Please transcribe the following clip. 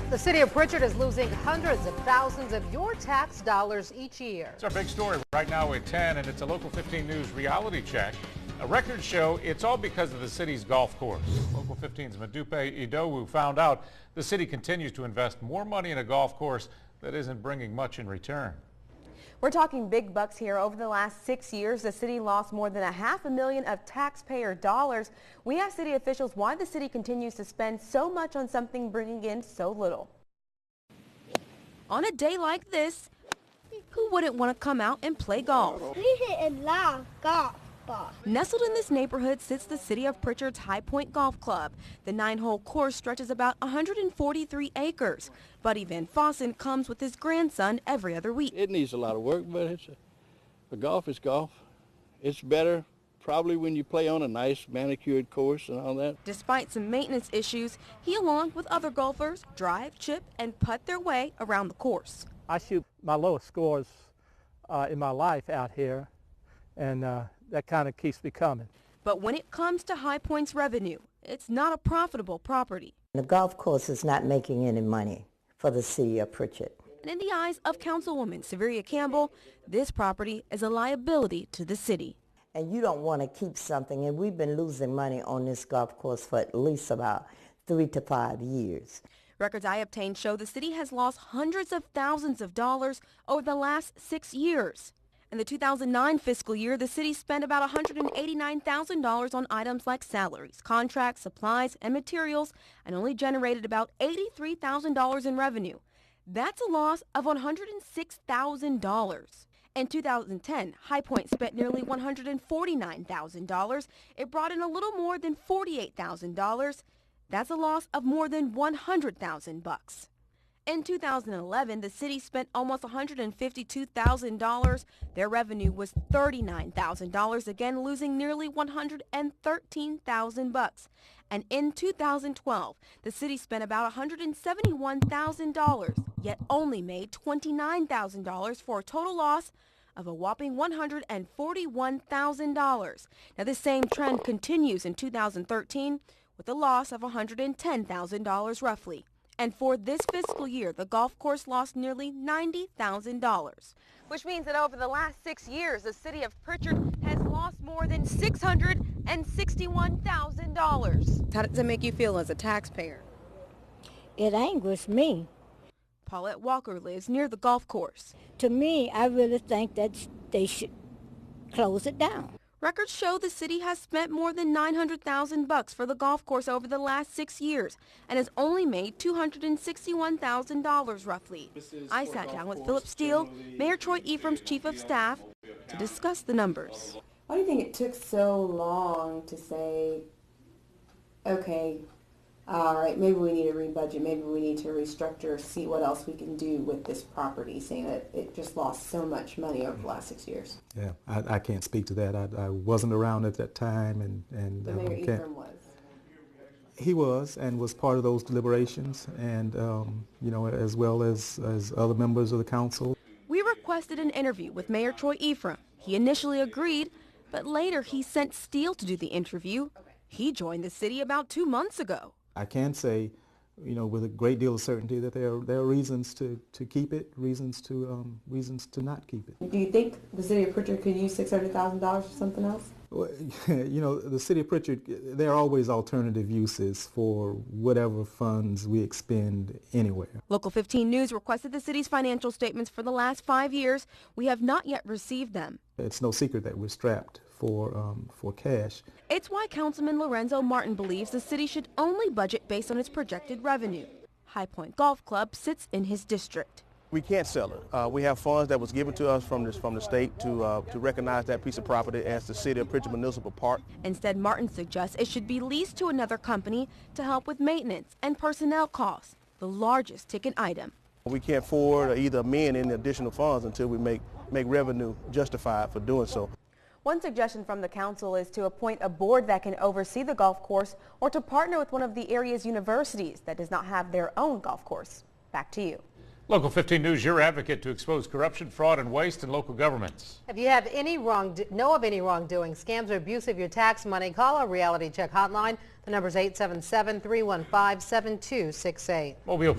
The city of Prichard is losing hundreds of thousands of your tax dollars each year. It's our big story right now at 10, and it's a Local 15 News reality check. A record show, it's all because of the city's golf course. Local 15's Madupe Idowu found out the city continues to invest more money in a golf course that isn't bringing much in return. We're talking big bucks here. Over the last 6 years, the city lost more than $500,000 of taxpayer dollars. We asked city officials why the city continues to spend so much on something bringing in so little. On a day like this, who wouldn't want to come out and play golf? We hit a live golf ball. Nestled in this neighborhood sits the City of Prichard's High Pointe Golf Club. The 9-hole course stretches about 143 acres. Buddy Vanfosson comes with his grandson every other week. It needs a lot of work, but golf is golf. It's better probably when you play on a nice manicured course and all that. Despite some maintenance issues, he along with other golfers drive, chip, and putt their way around the course. I shoot my lowest scores in my life out here, and that kind of keeps me coming. But when it comes to High Pointe's revenue, it's not a profitable property. The golf course is not making any money for the City of Prichard. And in the eyes of Councilwoman Severia Campbell, this property is a liability to the city. And you don't want to keep something, and we've been losing money on this golf course for at least about 3 to 5 years. Records I obtained show the city has lost hundreds of thousands of dollars over the last 6 years. In the 2009 fiscal year, the city spent about $189,000 on items like salaries, contracts, supplies, and materials, and only generated about $83,000 in revenue. That's a loss of $106,000. In 2010, High Pointe spent nearly $149,000. It brought in a little more than $48,000. That's a loss of more than $100,000. In 2011, the city spent almost $152,000. Their revenue was $39,000, again losing nearly $113,000. And in 2012, the city spent about $171,000, yet only made $29,000 for a total loss of a whopping $141,000. Now, this same trend continues in 2013 with a loss of $110,000 roughly. And for this fiscal year, the golf course lost nearly $90,000. Which means that over the last 6 years, the city of Prichard has lost more than $661,000. How does it make you feel as a taxpayer? It angers me. Paulette Walker lives near the golf course. To me, I really think that they should close it down. Records show the city has spent more than $900,000 for the golf course over the last 6 years and has only made $261,000 roughly. I sat down with Philip Steele, Mayor Troy Ephraim's chief of staff, to discuss the numbers. Why do you think it took so long to say, okay, all right, maybe we need to rebudget, maybe we need to restructure, see what else we can do with this property, seeing that it just lost so much money over the last 6 years? Yeah, I can't speak to that. I wasn't around at that time, and But Mayor Ephraim was. He was, and was part of those deliberations, and you know, as well as other members of the council. We requested an interview with Mayor Troy Ephraim. He initially agreed, but later he sent Steele to do the interview. He joined the city about 2 months ago. I can say, you know, with a great deal of certainty that there are reasons to keep it, reasons to not keep it. Do you think the city of Prichard could use $600,000 for something else? Well, you know, the city of Prichard, there are always alternative uses for whatever funds we expend anywhere. Local 15 News requested the city's financial statements for the last 5 years. We have not yet received them. It's no secret that we're strapped for cash. It's why Councilman Lorenzo Martin believes the city should only budget based on its projected revenue. High Pointe Golf Club sits in his district. We can't sell it. We have funds that was given to us from the state to recognize that piece of property as the City of Prichard Municipal Park. Instead, Martin suggests it should be leased to another company to help with maintenance and personnel costs, the largest ticket item. We can't afford or either amend any additional funds until we make revenue justified for doing so. One suggestion from the council is to appoint a board that can oversee the golf course or to partner with one of the area's universities that does not have their own golf course. Back to you. Local 15 News, your advocate to expose corruption, fraud, and waste in local governments. If you have know of any wrongdoing, scams, or abuse of your tax money, call our Reality Check hotline. The number is 877-315-7268. Mobile